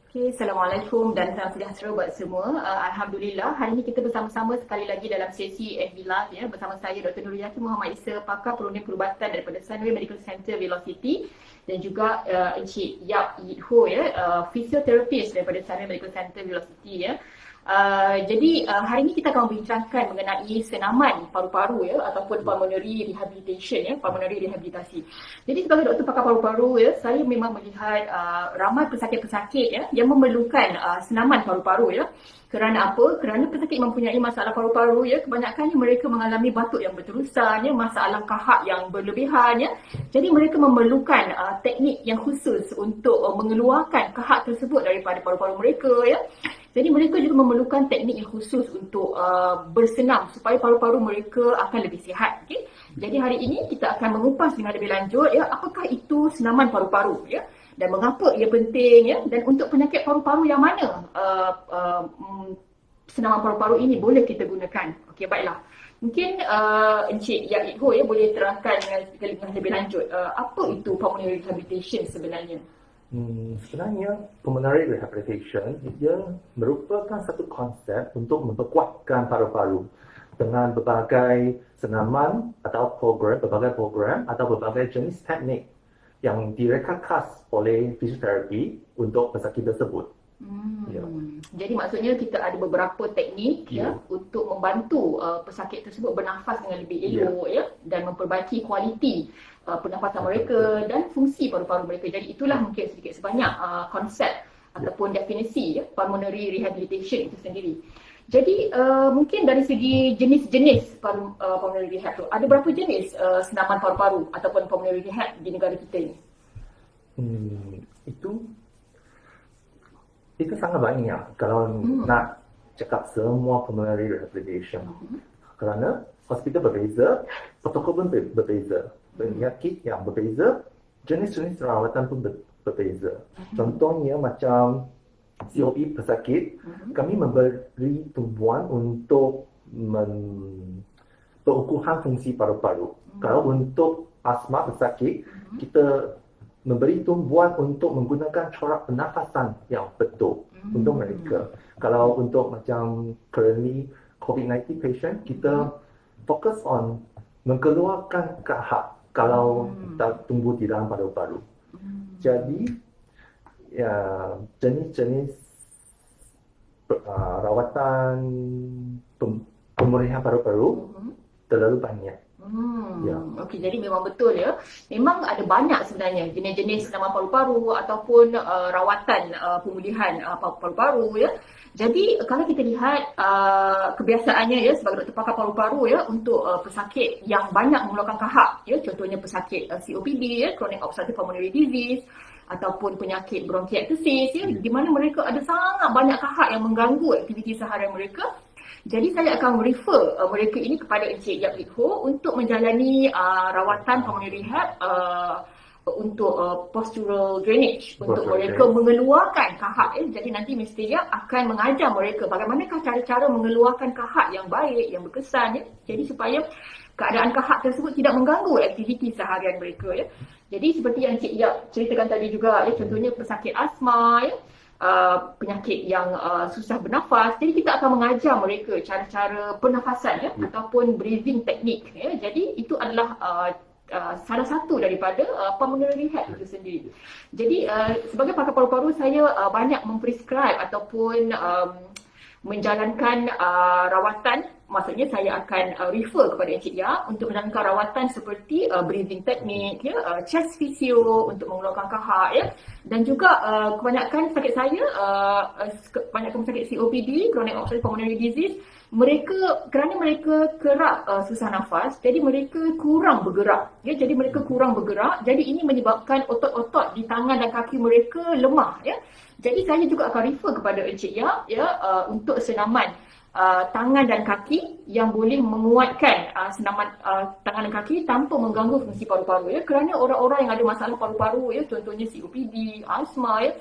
Okay, Assalamualaikum dan salam sejahtera buat semua. Alhamdulillah, hari ini kita bersama-sama sekali lagi dalam sesi FB Live ya, bersama saya Dr. Nuriyati Muhammad Isa, pakar perunding perubatan daripada Sunway Medical Center Velocity, dan juga Encik Yap Yit Ho ya, fisioterapis daripada Sunway Medical Center Velocity ya. Jadi hari ini kita akan membincangkan mengenai senaman paru-paru ya, ataupun pulmonary rehabilitation ya, pulmonary rehabilitasi. Jadi sebagai doktor pakar paru-paru ya, saya memang melihat ramai pesakit-pesakit ya yang memerlukan senaman paru-paru ya. Kerana apa? Kerana pesakit mempunyai masalah paru-paru ya, kebanyakannya mereka mengalami batuk yang berterusan ya, masalah kahak yang berlebihan ya. Jadi mereka memerlukan teknik yang khusus untuk mengeluarkan kahak tersebut daripada paru-paru mereka ya. Jadi mereka juga memerlukan teknik yang khusus untuk bersenam supaya paru-paru mereka akan lebih sihat. Okay? Jadi hari ini kita akan mengupas dengan lebih lanjut ya, apakah itu senaman paru-paru ya, dan mengapa ia penting ya, dan untuk penyakit paru-paru yang mana senaman paru-paru ini boleh kita gunakan. Okey, baiklah. Mungkin Encik Yap Yit Ho ya boleh terangkan dengan lebih lanjut apa itu pulmonary rehabilitation sebenarnya. Sebenarnya pulmonary rehabilitation ia merupakan satu konsep untuk memperkuatkan paru-paru dengan berbagai senaman atau berbagai program atau berbagai jenis teknik yang direka khas oleh fisioterapi untuk pesakit tersebut. Ya. Jadi maksudnya kita ada beberapa teknik ya untuk membantu pesakit tersebut bernafas dengan lebih elok ya, dan memperbaiki kualiti pernafasan mereka dan fungsi paru-paru mereka. Jadi itulah mungkin sedikit sebanyak konsep ataupun definisi ya, pulmonary rehabilitation itu sendiri. Jadi mungkin dari segi jenis-jenis pulmonary rehab tu, ada berapa jenis senaman paru-paru ataupun pulmonary rehab di negara kita ni? Itu sangat banyak kalau nak cakap semua pulmonary rehabilitation. Kerana hospital berbeza, protokol pun berbeza, penyakit yang berbeza, jenis-jenis rawatan pun berbeza. Contohnya macam COP pesakit, kami memberi tumpuan untuk pengukuhan fungsi paru-paru. Kalau untuk asma pesakit, kita memberi tumpuan untuk menggunakan corak pernafasan yang betul untuk mereka. Kalau untuk macam currently COVID-19 patient, kita fokus on mengeluarkan kahak kalau tak tumbuh di dalam paru-paru. Jadi ya, jenis-jenis rawatan pemulihan paru-paru terlalu banyak. Okey, jadi memang betul ya. Memang ada banyak sebenarnya jenis-jenis senaman paru-paru ataupun rawatan pemulihan paru-paru ya. Jadi kalau kita lihat kebiasaannya ya sebagai doktor pakar paru-paru ya, untuk pesakit yang banyak mengeluarkan kahak ya, contohnya pesakit COPD ya, chronic obstructive pulmonary disease, ataupun penyakit bronkiektasis ya, di mana mereka ada sangat banyak kahak yang mengganggu aktiviti seharian mereka. Jadi saya akan refer mereka ini kepada Encik Yap Yit Ho untuk menjalani rawatan pulmonary rehab untuk postural drainage, untuk mereka mengeluarkan kahak. Jadi nanti Mr. Yap akan mengajar mereka bagaimanakah cara-cara mengeluarkan kahak yang baik, yang berkesan ya. Jadi supaya keadaan kahak tersebut tidak mengganggu aktiviti seharian mereka ya. Jadi seperti yang Encik Yap ceritakan tadi juga ya, contohnya pesakit asma ya, penyakit yang susah bernafas. Jadi kita akan mengajar mereka cara-cara pernafasan ya, ataupun breathing technique ya. Jadi itu adalah salah satu daripada pulmonary rehab itu sendiri. Jadi sebagai pakar paru-paru, saya banyak memprescribe ataupun menjalankan rawatan. Maksudnya saya akan refer kepada Encik Ya untuk menjalankan rawatan seperti breathing technique ya, chest physio untuk mengeluarkan kahak ya, dan juga kebanyakan pesakit saya, kebanyakan pesakit COPD, chronic obstructive pulmonary disease, kerana mereka kerap susah nafas, jadi mereka kurang bergerak ya. Jadi mereka kurang bergerak, jadi ini menyebabkan otot-otot di tangan dan kaki mereka lemah ya. Jadi saya juga akan refer kepada Encik Ya untuk senaman tangan dan kaki yang boleh menguatkan senaman tangan dan kaki tanpa mengganggu fungsi paru-paru ya. Kerana orang-orang yang ada masalah paru-paru ya, contohnya COPD, asma ya,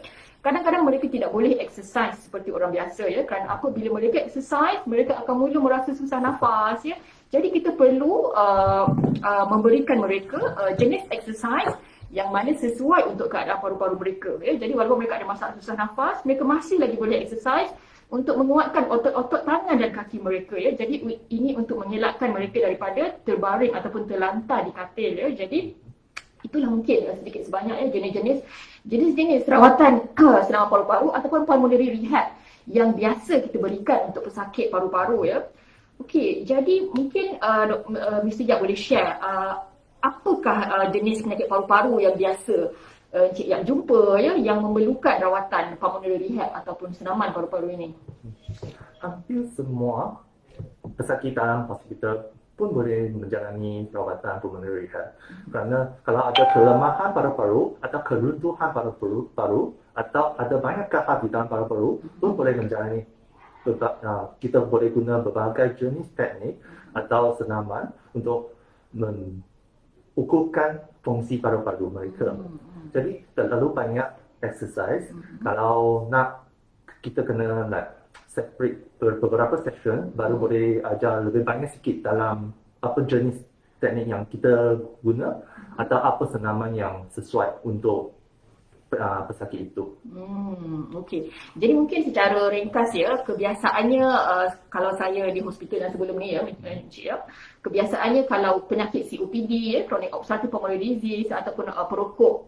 kadang-kadang mereka tidak boleh exercise seperti orang biasa ya. Kerana apabila mereka exercise, mereka akan mula merasa susah nafas ya. Jadi kita perlu memberikan mereka jenis exercise yang mana sesuai untuk keadaan paru-paru mereka ya. Jadi walaupun mereka ada masalah susah nafas, mereka masih lagi boleh exercise untuk menguatkan otot-otot tangan dan kaki mereka ya. Jadi ini untuk mengelakkan mereka daripada terbaring ataupun terlantar di katil ya. Jadi itulah mungkin sedikit sebanyak ya jenis-jenis rawatan senaman paru-paru ataupun pulmonary rehab yang biasa kita berikan untuk pesakit paru-paru ya. Okey, jadi mungkin Mr. Yap boleh share apakah jenis penyakit paru-paru yang biasa Encik Yap jumpa ya yang memerlukan rawatan pulmonary rehab ataupun senaman paru-paru ini? Hampir semua pesakit dalam hospital pun boleh menjalani perawatan pulmonary rehab. Kerana kalau ada kelemahan paru-paru atau keruntuhan paru-paru atau ada banyak kahar di dalam paru-paru pun boleh menjalani. Kita boleh guna berbagai jenis teknik atau senaman untuk mengukuhkan fungsi paru-paru mereka. Jadi terlalu banyak exercise. Kalau nak kita kena separate beberapa session baru boleh ajar lebih banyak sikit dalam apa jenis teknik yang kita guna atau apa senaman yang sesuai untuk pesakit itu. Okey. Jadi mungkin secara ringkas ya, kebiasaannya kalau saya di hospital yang sebelum ni ya, Encik ya, kebiasaannya kalau penyakit COPD ya, chronic obstructive pulmonary disease ataupun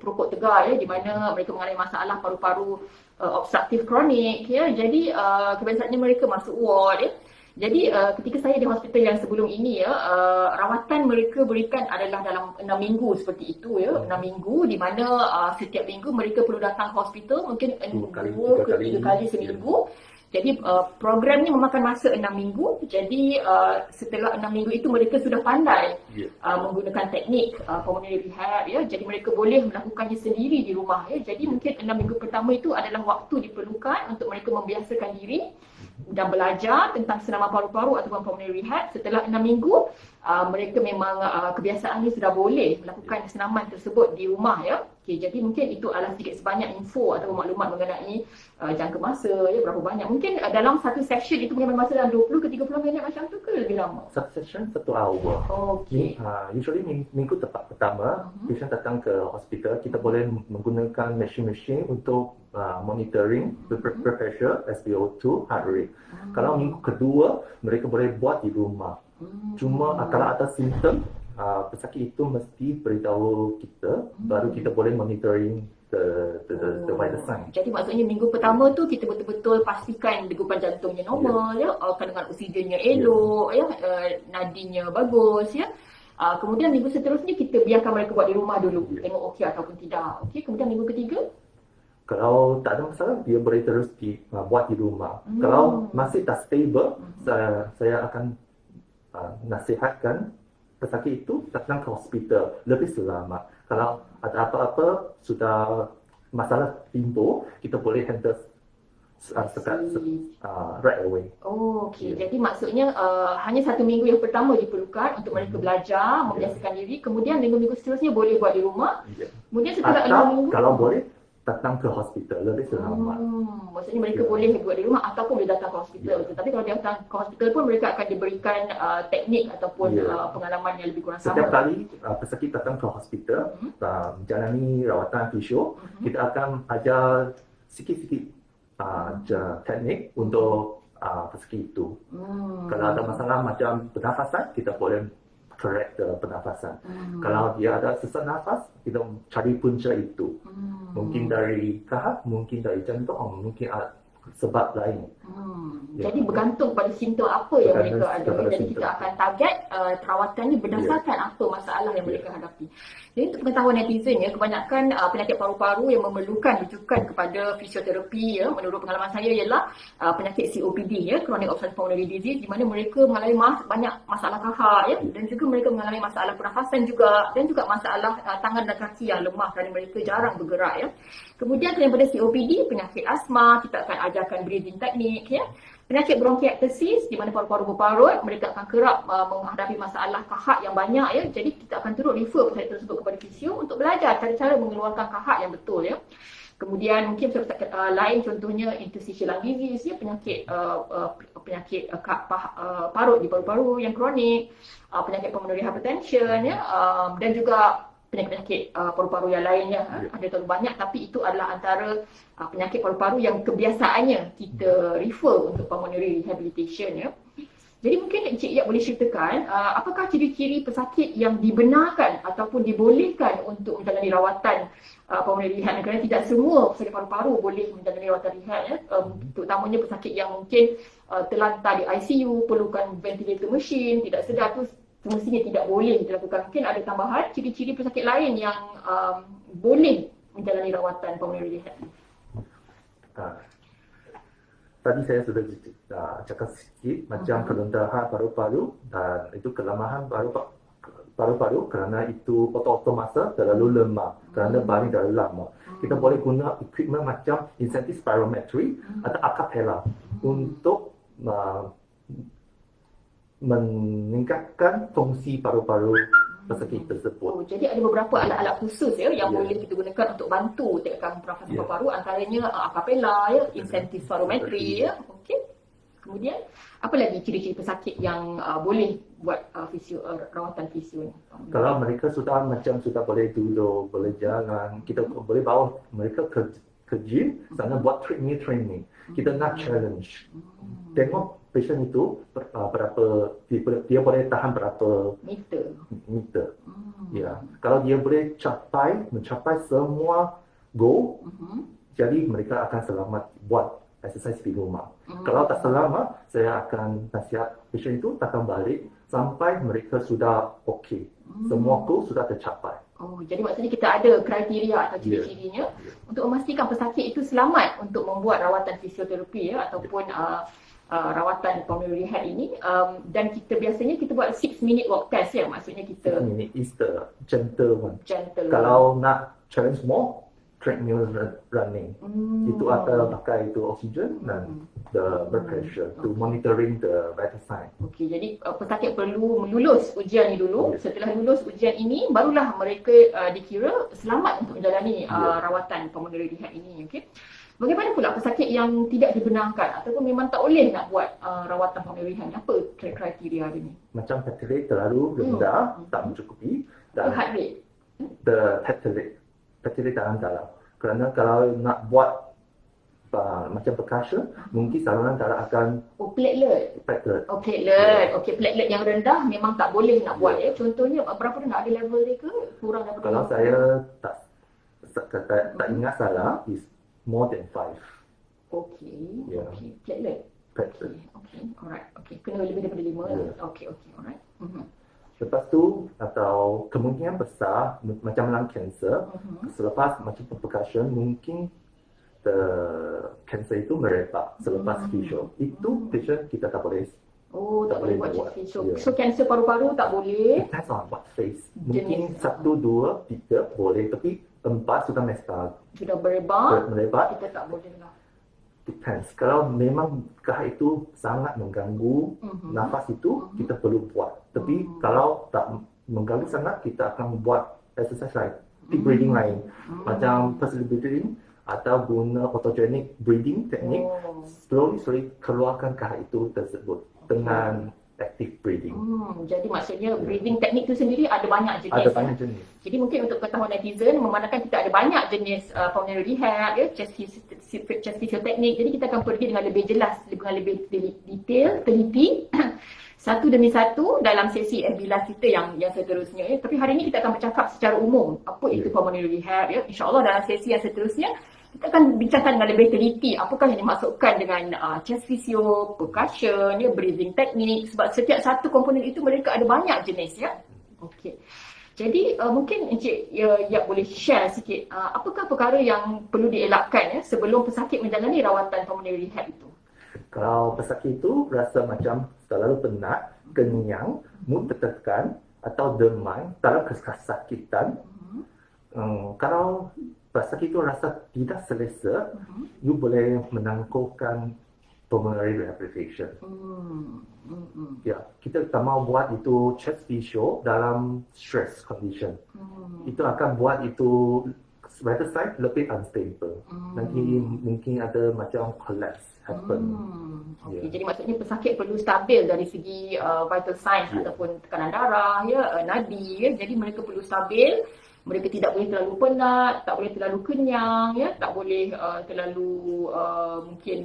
perokok tegar ya, di mana mereka mengalami masalah paru-paru obstruktif kronik ya. Jadi kebiasaannya mereka masuk ward ya. Jadi ketika saya di hospital yang sebelum ini ya, rawatan mereka berikan adalah dalam 6 minggu seperti itu ya. 6 minggu di mana setiap minggu mereka perlu datang ke hospital mungkin 2 ke 3 kali seminggu. Jadi program ni memakan masa 6 minggu. Jadi setelah 6 minggu itu mereka sudah pandai menggunakan teknik pulmonary rehab ya. Jadi mereka boleh melakukannya sendiri di rumah ya. Jadi mungkin 6 minggu pertama itu adalah waktu diperlukan untuk mereka membiasakan diri dan belajar tentang senaman paru-paru ataupun pulmonary rehab. Setelah 6 minggu mereka memang kebiasaan ni sudah boleh melakukan senaman tersebut di rumah ya. Okay, jadi mungkin itu adalah sedikit sebanyak info atau maklumat mengenai jangka masa ya, berapa banyak. Mungkin dalam satu session itu mengambil masa dalam 20 ke 30 minit macam tu ke lebih lama? Satu session 1 hour. Okey. Usually minggu pertama patient datang ke hospital, kita boleh menggunakan mesin-mesin untuk monitoring blood pressure, SpO2, heart rate. Kalau minggu kedua mereka boleh buat di rumah. Cuma kalau ada simptom pesakit itu mesti beritahu kita, baru kita boleh monitoring the vital sign. Jadi maksudnya minggu pertama tu kita betul-betul pastikan degupan jantungnya normal ya, kandungan oksigennya elok ya, nadinya bagus ya. Kemudian minggu seterusnya kita biarkan mereka buat di rumah dulu, tengok okey ataupun tidak. Okey, kemudian minggu ketiga kalau tak ada masalah, dia boleh terus buat di rumah. Kalau masih tak stable, saya akan nasihatkan pesakit itu datang ke hospital lebih selamat. Kalau ada apa-apa, sudah masalah timbul, kita boleh handle right away. Okey, jadi maksudnya hanya 1 minggu yang pertama diperlukan untuk mereka belajar, membiasakan diri. Kemudian minggu-minggu seterusnya boleh buat di rumah. Kemudian setelah 6 minggu kalau boleh datang ke hospital lebih selamat. Maksudnya mereka boleh buat di rumah ataupun boleh datang ke hospital. Tapi kalau dia datang ke hospital pun mereka akan diberikan teknik ataupun pengalaman yang lebih kurang sama. Setiap kali pesakit datang ke hospital menjalani rawatan fisio, kita akan ajar sikit-sikit teknik untuk pesakit itu. Kalau ada masalah macam pernafasan, kita boleh correct pernafasan. Kalau dia ada sesak nafas, kita cari punca itu. Mungkin dari kahar, mungkin dari jantung, mungkin sebab lain. Jadi bergantung pada simptom apa yang mereka ada. Jadi kita akan target perawatannya berdasarkan apa masalah yang mereka hadapi. Jadi untuk pengetahuan netizen ya, kebanyakan penyakit paru-paru yang memerlukan rujukan kepada fisioterapi ya, menurut pengalaman saya ialah penyakit COPD ya, chronic obstructive pulmonary disease, di mana mereka mengalami banyak masalah kahar ya, dan juga mereka mengalami masalah pernafasan juga, dan juga masalah tangan dan kaki yang lemah kerana mereka jarang bergerak ya. Kemudian daripada COPD, penyakit asma, kita akan ajarkan breathing technique ya. Penyakit bronkiektasis di mana paru-paru berparut, mereka akan kerap menghadapi masalah kahak yang banyak ya. Jadi kita akan turut refer pesakit tersebut kepada fisio untuk belajar cara-cara mengeluarkan kahak yang betul ya. Kemudian mungkin penyakit lain contohnya interstitial lung disease ya, penyakit parut di paru-paru yang kronik, penyakit pulmonary hypertension ya, dan juga penyakit-penyakit paru-paru yang lainnya. Ada terlalu banyak, tapi itu adalah antara penyakit paru-paru yang kebiasaannya kita refer untuk pulmonary rehabilitation ya. Jadi mungkin Encik Yap boleh ceritakan apakah ciri-ciri pesakit yang dibenarkan ataupun dibolehkan untuk menjalani rawatan pulmonary rehab, kerana tidak semua pesakit paru-paru boleh menjalani rawatan rehab ya. Terutamanya pesakit yang mungkin terlantar di ICU, perlukan ventilator machine, tidak sedar, tu semestinya tidak boleh dilakukan. Mungkin ada tambahan ciri-ciri pesakit lain yang boleh menjalani rawatan pulmonary rehab. Tadi saya sudah cakap sikit macam kerendahan paru-paru, dan itu kelemahan paru-paru kerana itu otot-otot masa terlalu lemah, kerana baring terlalu lama. Kita boleh guna equipment macam incentive spirometry atau a cappella untuk meningkatkan fungsi paru-paru pesakit tersebut. Jadi ada beberapa alat-alat khusus ya yang boleh kita gunakan untuk bantu tekan pernafasan paru-paru, antaranya a cappella ya, incentive spirometry ya. Okey. Kemudian apa lagi ciri-ciri pesakit yang boleh buat rawatan fisio ni? Kalau mereka sudah boleh duduk, boleh jalan, kita boleh bawa mereka ke gym, sana buat treadmill training. Kita nak challenge. Tengok patient itu berapa dia boleh tahan berapa meter. Ya, kalau dia boleh mencapai semua goal, jadi mereka akan selamat buat exercise di rumah. Kalau tak selamat, saya akan nasihat patient itu takkan balik sampai mereka sudah okey. Semua goal sudah tercapai. Jadi maksudnya kita ada kriteria atau ciri-cirinya untuk memastikan pesakit itu selamat untuk membuat rawatan fisioterapi ya, ataupun rawatan pulmonary rehab ini, dan biasanya kita buat 6-minute walk test ya, maksudnya kita 6 minute is the gentle one. Gentle. Kalau nak challenge more, treadmill running. Itu akan pakai itu oksigen dan the blood pressure to monitoring the vital sign. Okey, jadi pesakit perlu melulus ujian ni dulu. Setelah lulus ujian ini, barulah mereka dikira selamat untuk menjalani rawatan pulmonary rehab ini. Okey. Bagaimana pula pesakit yang tidak dibenarkan ataupun memang tak boleh nak buat rawatan pulmonary rehab? Apa kriteria dia ni? Macam heart rate terlalu rendah, tak mencukupi, dan Heart rate. the heart rate dalam. Kerana kalau nak buat macam percussion, mungkin saluran darah akan platelet. platelet. Okey, platelet yang rendah memang tak boleh nak buat ya. Contohnya berapa rendah, ada level dia ke? Kurang daripada Kalau saya tak ingat salah, is more than 5. Okey, platelet. Okey, alright. Okey, kena lebih daripada 5 lah. Okey, alright. Lepas tu, atau kemungkinan besar macam lung cancer, selepas macam percussion, mungkin cancer itu merebak selepas fisio. Itu patient kita tak boleh. Tak boleh buat fisio. So cancer paru-paru tak boleh. Depends on what phase. Mungkin 1, 2, 3 boleh, tapi 4 sudah mesta. Sudah merebak, kita tak boleh lah. Depends. Kalau memang itu sangat mengganggu nafas itu, kita perlu buat. Tapi kalau tak mengganggu sangat, kita akan buat exercise lain, deep breathing lain. Macam personal breathing atau guna autogenic breathing teknik, slowly keluarkan itu tersebut dengan active breathing. Jadi maksudnya breathing teknik itu sendiri ada banyak jenis. Ada banyak jenis. Jadi mungkin untuk pengetahuan netizen, memandangkan kita ada banyak jenis pulmonary rehab, ya, chest physio teknik. Jadi kita akan pergi dengan lebih jelas, dengan lebih detail, teliti satu demi satu dalam sesi FB Live kita yang seterusnya. Ya. Tapi hari ini kita akan bercakap secara umum apa itu pulmonary rehab. Ya. InsyaAllah dalam sesi yang seterusnya kita akan bincangkan dengan lebih teliti apakah yang dimaksudkan dengan chest physio, percussion, ya, breathing technique, sebab setiap satu komponen itu mereka ada banyak jenis ya. Okey. Jadi mungkin Encik Yap boleh share sikit apakah perkara yang perlu dielakkan ya sebelum pesakit menjalani rawatan pulmonary rehab itu. Kalau pesakit itu rasa macam terlalu penat, kenyang, mood tertekan atau demam, dalam kesakitan, kalau pesakit itu rasa tidak selesa, you boleh menangguhkan pulmonary rehabilitation. Ya, kita tak mau buat itu chest physio dalam stress condition. Itu akan buat itu vital sign lebih unstable. Nanti mungkin ada macam collapse happen. Okay. Jadi maksudnya pesakit perlu stabil dari segi vital signs ataupun tekanan darah, ya, nadi, ya. Jadi mereka perlu stabil mereka tidak boleh terlalu penat, tak boleh terlalu kenyang, ya, tak boleh terlalu mungkin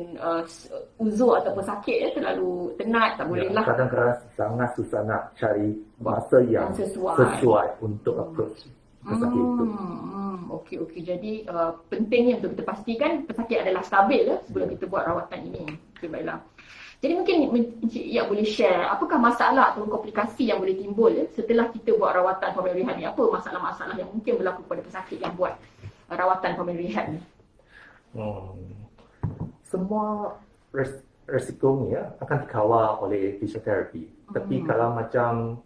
uzur ataupun sakit, ya, terlalu tenat, tak boleh Ya, lah kadang-kadang sangat susah nak cari masa yang sesuai untuk approach pesakit itu. Okey, okey. Jadi pentingnya untuk kita pastikan pesakit adalah stabil, ya, sebelum kita buat rawatan ini. Okey, baiklah. Jadi mungkin Encik Yap boleh share apakah masalah atau komplikasi yang boleh timbul, ya, setelah kita buat rawatan pulmonary rehab ni. Apa masalah-masalah yang mungkin berlaku pada pesakit yang buat rawatan pulmonary rehab ni? Semua resikonya akan dikawal oleh fisioterapi. Tapi kalau macam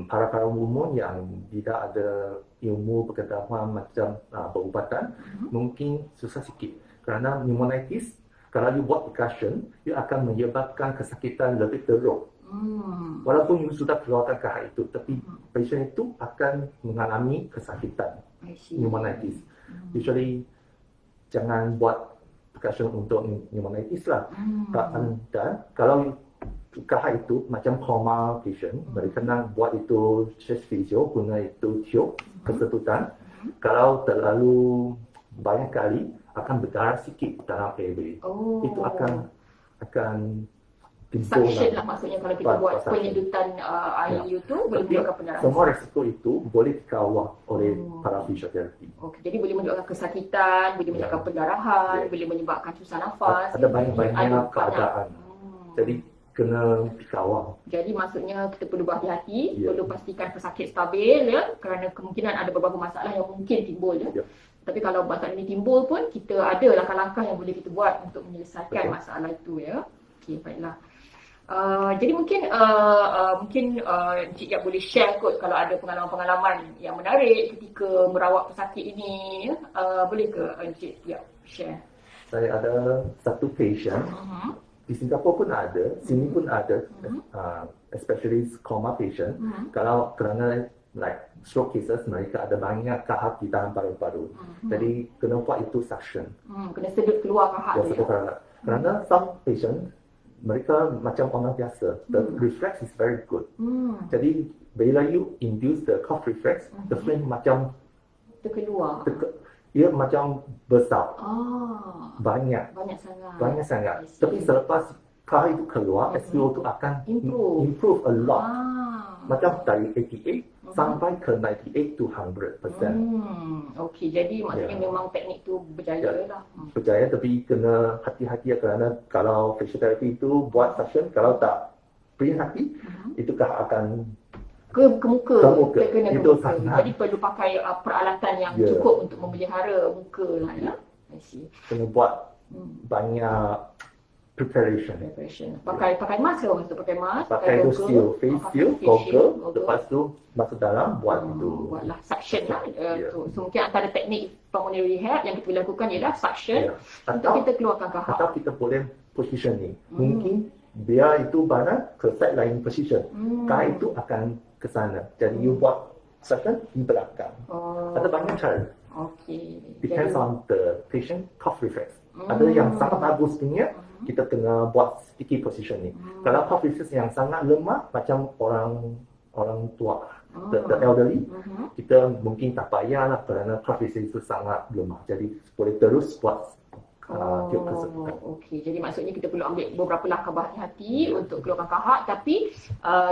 para umum yang tidak ada ilmu pengetahuan macam perubatan, mungkin susah sikit. Kerana pneumonitis, kalau you buat percussion, you akan menyebabkan kesakitan lebih teruk. Walaupun you sudah keluarkan kahak itu, tapi pasien itu akan mengalami kesakitan pneumonitis. Usually, jangan buat percussion untuk pneumonitis lah. Dan kalau kahak itu macam coma patient, mereka nak buat itu chest physio, guna itu tube kesetutan. Kalau terlalu banyak kali, akan berdarah sikit dalam airway. Itu akan timbul suction lah maksudnya kalau kita buat penyedutan IU tu boleh menyebabkan pendarahan. Semua risiko itu boleh dikawal oleh para fisioterapi. Okey, jadi boleh menyebabkan kesakitan, boleh menyebabkan pendarahan, boleh menyebabkan susah nafas. Ada banyak keadaan. Jadi kena dikawal. Jadi maksudnya kita perlu berhati-hati, perlu pastikan pesakit stabil, ya, kerana kemungkinan ada beberapa masalah yang mungkin timbul, ya. Tapi kalau masalah ini timbul pun, kita ada langkah-langkah yang boleh kita buat untuk menyelesaikan masalah itu, ya. Okey, baiklah. Jadi mungkin Encik Yap boleh share kot kalau ada pengalaman-pengalaman yang menarik ketika merawat pesakit ini, ya. Boleh ke Encik Yap share? Saya ada satu patient, di Singapura pun ada, sini pun ada, especially coma patient. Kalau kerana like stroke cases, mereka ada banyak kahak di dalam paru-paru. Jadi kena buat itu suction. Kena sedut keluar kahak tu, ya. Kerana some patient, mereka macam orang biasa. The reflex is very good. Jadi bila you induce the cough reflex, the flame macam terkeluar. Ia macam besar. Banyak sangat. Tapi selepas kahak itu keluar, SPO itu akan improve a lot. Macam dari 88 sampai ke 98 to 100%. Okey, jadi maksudnya memang teknik tu berjaya lah. Berjaya, tapi kena hati-hati kerana kalau physiotherapy itu buat suction, kalau tak berhati, itu kahak akan ke muka. Terkena ke itu muka. sangat. Jadi perlu pakai peralatan yang cukup untuk memelihara muka lah, ya. I see. Kena buat banyak preparation. Pakai mask ke waktu pakai mask? Pakai itu seal, face seal, goggle, lepas tu masuk dalam buat itu. Buatlah suction lah. So mungkin antara teknik pulmonary rehab yang kita boleh lakukan ialah suction untuk kita keluarkan kahak. Atau kita boleh positioning. Mungkin biar itu badan ke side lain position. Kahak itu akan ke sana. Jadi you buat suction di belakang. Ada banyak cara. Okay. Depends on the patient cough reflex. Ada yang sangat bagus punya, kita kena buat sticky positioning. Kalau cough reflex yang sangat lemah, macam orang tua, the elderly, kita mungkin tak payahlah kerana cough reflex itu sangat lemah. Jadi boleh terus buat tiup kesetutan. Okey, jadi maksudnya kita perlu ambil beberapa langkah berhati-hati untuk keluarkan kahak, tapi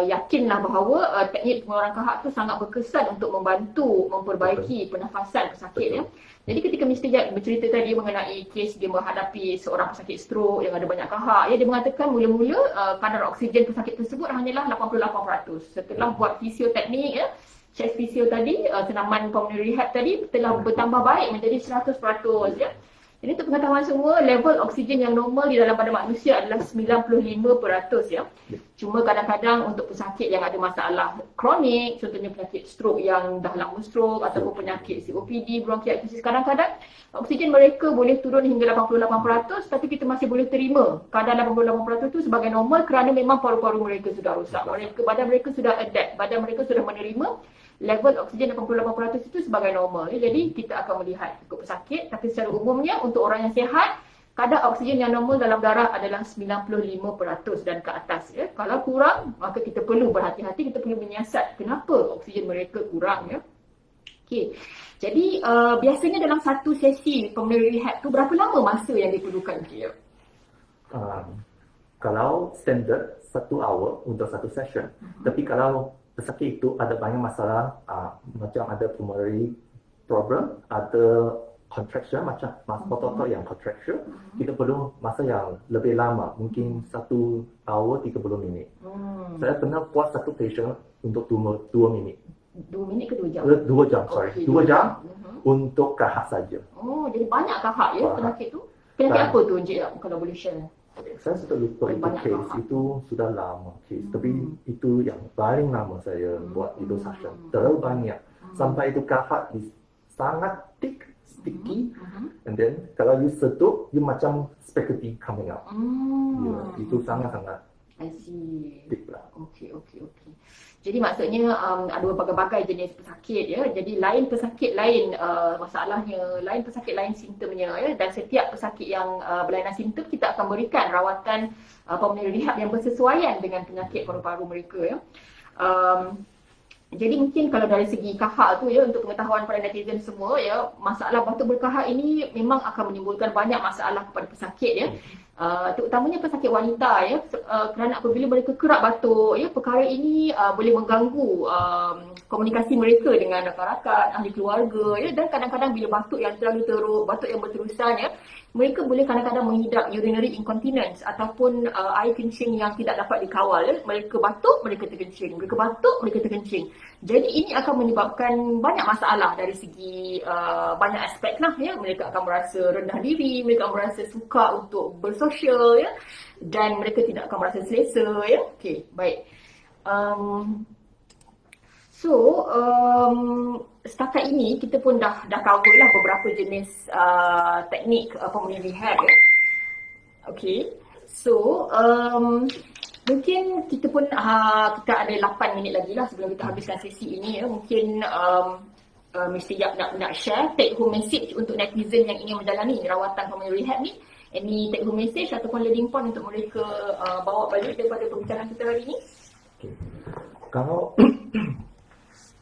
yakinlah bahawa teknik pengeluaran kahak tu sangat berkesan untuk membantu memperbaiki pernafasan pesakit, ya. Jadi ketika Mr. Yap bercerita tadi mengenai kes dia menghadapi seorang pesakit stroke yang ada banyak kahak, ya, dia mengatakan mula-mula kadar oksigen pesakit tersebut hanyalah 88%. Setelah buat fisioteknik, ya, chest physio tadi, senaman pulmonary rehab tadi telah bertambah baik menjadi 100%, ya. Jadi untuk pengetahuan semua, level oksigen yang normal di dalam badan manusia adalah 95%, ya. Cuma kadang-kadang untuk pesakit yang ada masalah kronik, contohnya penyakit stroke yang dah lama stroke ataupun penyakit COPD, bronkiolitis, kadang-kadang oksigen mereka boleh turun hingga 88%, tapi kita masih boleh terima kadar 88% itu sebagai normal kerana memang paru-paru mereka sudah rosak. Badan mereka sudah adapt, badan mereka sudah menerima level oksigen 88% itu sebagai normal. Jadi kita akan melihat ikut pesakit, tapi secara umumnya untuk orang yang sihat, kadar oksigen yang normal dalam darah adalah 95% dan ke atas, ya. Kalau kurang, maka kita perlu berhati-hati, kita perlu menyiasat kenapa oksigen mereka kurang, ya. Okey. Jadi biasanya dalam satu sesi pulmonary rehab tu berapa lama masa yang diperlukan? Okay. Kalau standard 1 hour untuk satu session. Tapi kalau pesakit itu ada banyak masalah, macam ada pulmonary problem, ada contraction, macam otot yang contraction, kita perlu masa yang lebih lama, mungkin 1 hour 30 minit. Saya pernah buat satu patient untuk 2 minit. 2 minit ke 2 jam? 2 jam, sorry. Okay, 2 jam untuk kahak saja. Oh, jadi banyak kahak ya penyakit tu? Penyakit apa tu Encik kalau boleh share? Saya sudah lupa itu case, itu sudah lama case. Tapi itu yang paling lama saya buat itu session. Terlalu banyak. Sampai itu kahak sangat thick, sticky. And then kalau you seduh, you macam spaghetti coming out. Itu sangat-sangat I see. thick lah. Okey. Jadi maksudnya ada berbagai-bagai jenis pesakit ya. Jadi lain pesakit lain masalahnya, lain pesakit lain simptomnya ya, dan setiap pesakit yang berlainan simptom kita akan berikan rawatan pulmonary rehab yang bersesuaian dengan penyakit paru-paru mereka ya. Jadi mungkin kalau dari segi kahak tu ya, untuk pengetahuan para netizen semua ya, masalah batuk berkahak ini memang akan menimbulkan banyak masalah kepada pesakit ya. Terutamanya pesakit wanita ya, kerana apabila mereka kerap batuk ya, perkara ini boleh mengganggu komunikasi mereka dengan rakan-rakan, ahli keluarga ya, dan kadang-kadang bila batuk yang terlalu teruk, batuk yang berterusan ya, mereka boleh kadang-kadang menghidap urinary incontinence ataupun air kencing yang tidak dapat dikawal ya. Mereka batuk, mereka terkencing, mereka batuk, mereka terkencing. Jadi ini akan menyebabkan banyak masalah dari segi banyak aspek lah ya. Mereka akan merasa rendah diri, mereka akan merasa suka untuk bersosial ya, dan mereka tidak akan merasa selesa ya. Okey, baik. Setakat ini kita pun dah cover lah beberapa jenis teknik pulmonary rehab ya. Okey. Mungkin kita pun kita ada 8 minit lagi lah sebelum kita habiskan sesi ini ya. Mungkin Mr. Yap nak share take home message untuk netizen yang ingin menjalani rawatan pulmonary rehab ni. Any take home message ataupun leading point untuk mereka bawa balik daripada perbincangan kita hari ini? Okay. Kalau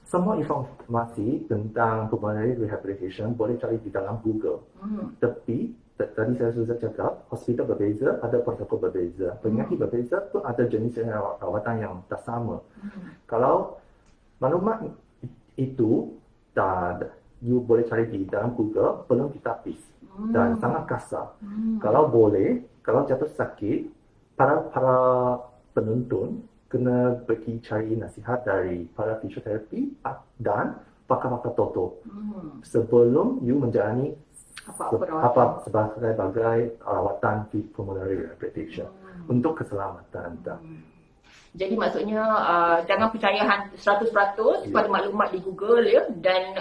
semua informasi tentang pulmonary rehabilitation boleh cari di dalam Google. Tapi tadi saya sudah cakap, hospital berbeza, ada protokol berbeza. Penyakit berbeza pun ada jenis rawatan yang tak sama. Kalau maklumat itu you boleh cari di dalam Google, belum ditapis dan sangat kasar. Kalau boleh, kalau jatuh sakit, para penonton kena pergi cari nasihat dari para fisioterapi dan pakar-pakar toto sebelum you menjalani sebagai rawatan di pulmonary rehabilitation untuk keselamatan anda. Jadi maksudnya jangan percaya 100% pada maklumat di Google ya, dan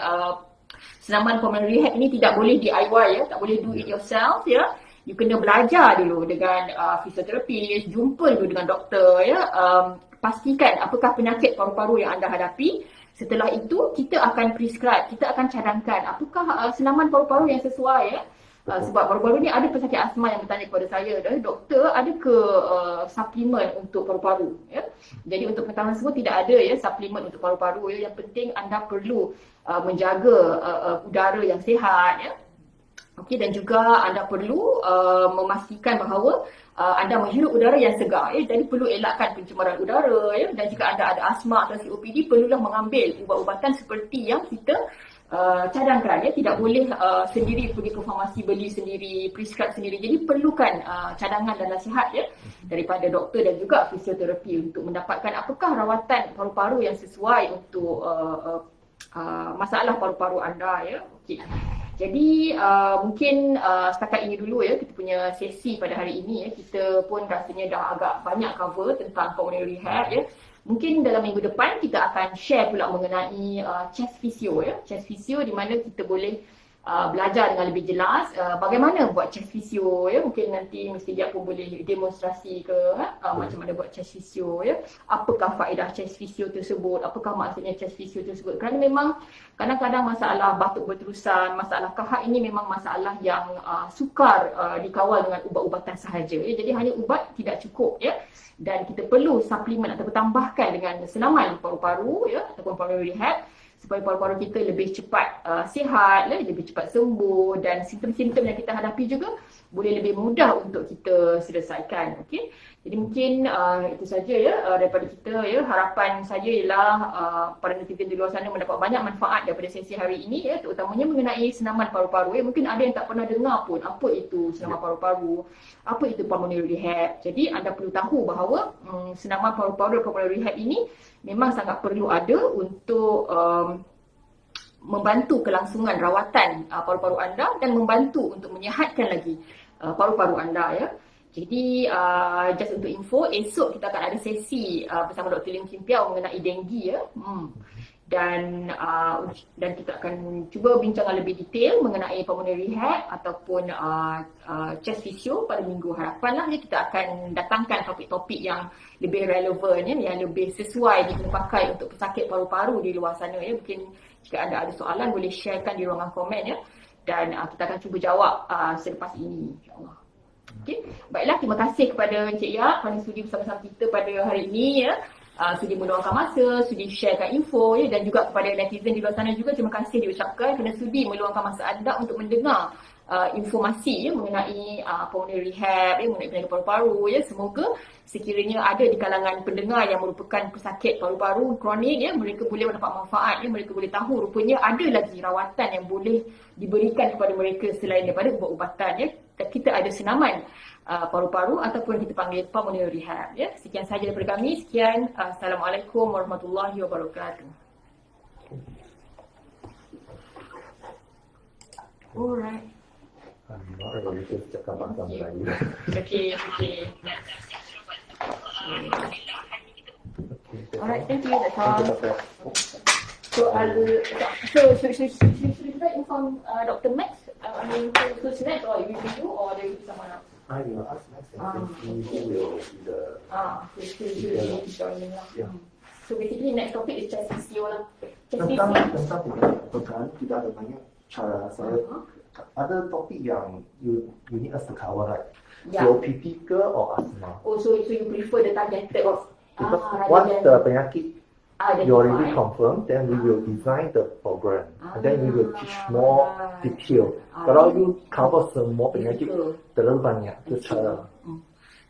senaman pulmonary rehab ini tidak boleh DIY ya, tak boleh do it yourself ya. You kena belajar dulu dengan fisioterapis, jumpa dulu dengan doktor ya, pastikan apakah penyakit paru-paru yang anda hadapi. Setelah itu kita akan prescribe, kita akan cadangkan apakah senaman paru-paru yang sesuai ya. Sebab baru-baru ni ada pesakit asma yang bertanya kepada saya, doktor, ada ke suplemen untuk paru-paru ya. Jadi untuk pengetahuan semua, tidak ada ya suplemen untuk paru-paru ya. Yang penting anda perlu menjaga udara yang sihat ya. Okey, dan juga anda perlu memastikan bahawa anda menghirup udara yang segar ya. Jadi perlu elakkan pencemaran udara ya. Dan jika anda ada asma atau COPD, perlulah mengambil ubat-ubatan seperti yang kita cadangkan ya. Tidak boleh sendiri pergi ke farmasi beli sendiri, prescribe sendiri. Jadi perlukan cadangan dan nasihat ya daripada doktor dan juga fisioterapi untuk mendapatkan apakah rawatan paru-paru yang sesuai untuk masalah paru-paru anda ya. Okey. Jadi mungkin setakat ini dulu ya kita punya sesi pada hari ini ya. Kita pun rasanya dah agak banyak cover tentang pulmonary rehab ya. Mungkin dalam minggu depan kita akan share pula mengenai chest physio ya. Chest physio di mana kita boleh belajar dengan lebih jelas bagaimana buat chest physio ya. Mungkin nanti Mr. Yap pun boleh demonstrasi ke macam mana buat chest physio ya. Apakah faedah chest physio tersebut, apakah maksudnya chest physio tersebut. Kerana memang kadang-kadang masalah batuk berterusan, masalah kahak ini memang masalah yang sukar dikawal dengan ubat-ubatan sahaja ya. Jadi hanya ubat tidak cukup ya. Dan kita perlu suplemen atau tambahkan dengan senaman paru-paru ya, ataupun pulmonary rehab supaya paru-paru kita lebih cepat sihat, lebih cepat sembuh, dan simptom-simptom yang kita hadapi juga boleh lebih mudah untuk kita selesaikan. Okey. Jadi mungkin itu saja ya daripada kita ya. Harapan saya ialah para netizen di luar sana mendapat banyak manfaat daripada sesi hari ini ya, terutamanya mengenai senaman paru-paru ya. Mungkin ada yang tak pernah dengar pun apa itu senaman paru-paru, apa itu pulmonary rehab. Jadi anda perlu tahu bahawa senaman paru-paru dan pulmonary rehab ini memang sangat perlu ada untuk membantu kelangsungan rawatan paru-paru anda dan membantu untuk menyihatkan lagi paru-paru anda ya. Jadi just untuk info, esok kita akan ada sesi bersama Dr. Lim Kim Piao mengenai denggi ya. Dan kita akan cuba bincang lebih detail mengenai pulmonary rehab ataupun chest physio pada minggu harapan lah ya. Kita akan datangkan topik-topik yang lebih relevan ya, yang lebih sesuai dipakai untuk pesakit paru-paru di luar sana ya. Mungkin jika anda ada soalan boleh sharekan di ruangan komen ya, dan kita akan cuba jawab selepas ini, insya-Allah. Okey, baiklah, terima kasih kepada Encik Yap kerana sudi bersama-sama kita pada hari ini ya. Sudi meluangkan masa, sudi sharekan info ya, dan juga kepada netizen di luar sana juga terima kasih diucapkan kerana sudi meluangkan masa anda untuk mendengar informasi ya mengenai pulmonary rehab ya, mengenai penyakit paru-paru ya. Semoga sekiranya ada di kalangan pendengar yang merupakan pesakit paru-paru kronik ya, mereka boleh mendapat manfaat ya, mereka boleh tahu rupanya ada lagi rawatan yang boleh diberikan kepada mereka selain daripada ubat-ubatan ya. Kita ada senaman paru-paru ataupun kita panggil pulmonary rehab ya. Sekian sahaja daripada kami. Sekian, Assalamualaikum warahmatullahi wabarakatuh. Alright. Kita cakap bahasa Melayu. Okay. Alright, thank you. That's all. So should I inform Dr. Max? I mean, who's next, or you or there will be someone else? I will ask next and he will be the He'll be joining lah. Yeah. So basically next topic is chest physio lah. Chest tentang physio. pekan kita ada banyak cara. Saya ada topik yang you need us to cover, right? Yeah. COPD ke or asthma? Oh, so you prefer the targeted? Because once the penyakit you already identified. confirmed, then we will design the program and then we will teach more detail. Kalau you cover semua penyakit terlalu banyak, itu cara.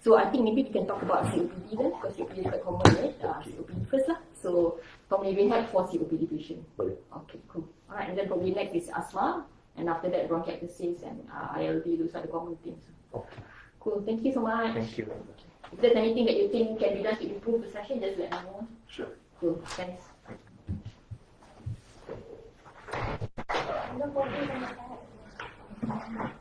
So I think maybe we can talk about COPD then, because COPD is quite common, right? COPD first lah. So pulmonary rehab for COPD patient. Boleh. Okay, cool. Alright, and then probably next is asthma, and after that bronchiectasis and ILD, those are the common things. Okay. Cool, thank you so much. Thank you. If there's anything that you think can be done to improve the session, just let me know. Sure. Cool, thanks. Ada problem sama saya.